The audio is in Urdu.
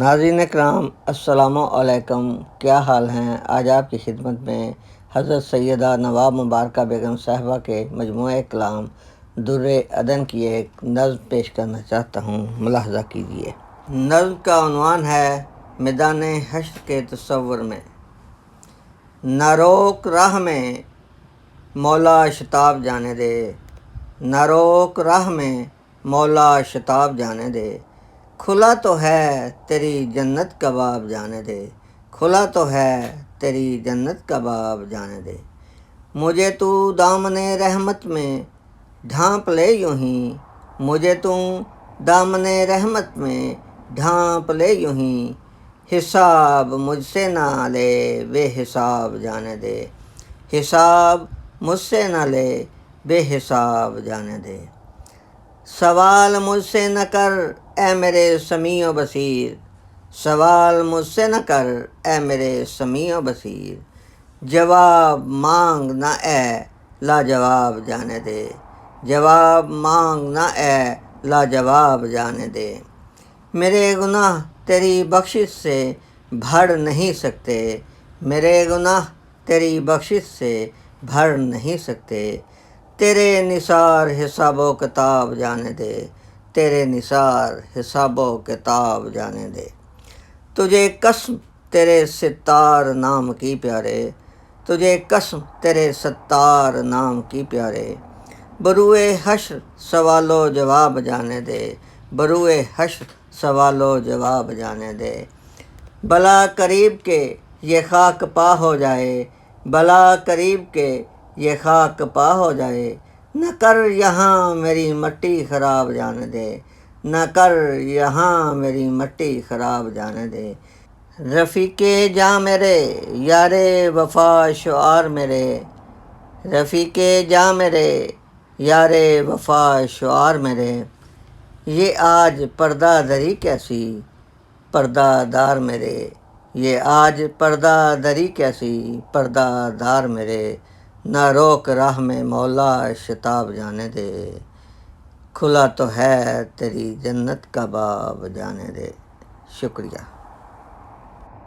ناظرین کرام السلام علیکم، کیا حال ہیں؟ آج آپ کی خدمت میں حضرت سیدہ نواب مبارکہ بیگم صاحبہ کے مجموعہ کلام در عدن کی ایک نظم پیش کرنا چاہتا ہوں، ملاحظہ کیجیے۔ نظم کا عنوان ہے میدان حشر کے تصور میں۔ نہ روک راہ میں مولا شتاب جانے دے، نہ روک راہ میں مولا شتاب جانے دے، کھلا تو ہے تیری جنت کا باب جانے دے، کھلا تو ہے تیری جنت کا باب جانے دے۔ مجھے تو دامن رحمت میں ڈھانپ لے یوں ہی، مجھے تو دامن رحمت میں ڈھانپ لے یوں ہی، حساب مجھ سے نہ لے بے حساب جانے دے، حساب مجھ سے نہ لے بے حساب جانے دے۔ سوال مجھ سے نہ کر اے میرے سمیع و بصیر، سوال مجھ سے نہ کر اے میرے سمیع و بصیر، جواب مانگ نہ اے لاجواب جانے دے، جواب مانگ نہ اے لاجواب جانے دے۔ میرے گناہ تیری بخشش سے بھر نہیں سکتے، میرے گناہ تیری بخشش سے بھر نہیں سکتے، تیرے نثار حساب و کتاب جانے دے، تیرے نثار حساب و کتاب جانے دے۔ تجھے قسم تیرے ستار نام کی پیارے، تجھے قسم تیرے ستار نام کی پیارے، بروئے حشر سوال و جواب جانے دے، بروئے حشر سوال و جواب جانے دے۔ بلا قریب کے یہ خاک پا ہو جائے، بلا قریب کے یہ خاک پا ہو جائے، نہ کر یہاں میری مٹی خراب جانے دے، نہ کر یہاں میری مٹی خراب جانے دے۔ رفیق جاں میرے یار وفا شعار میرے، رفیق جاں میرے یار وفا شعار میرے، یہ آج پردہ دری کیسی پردہ دار میرے، یہ آج پردہ دری کیسی پردہ دار میرے، نہ روک راہ میں مولا شتاب جانے دے، کھلا تو ہے تیری جنت کا باب جانے دے۔ شکریہ۔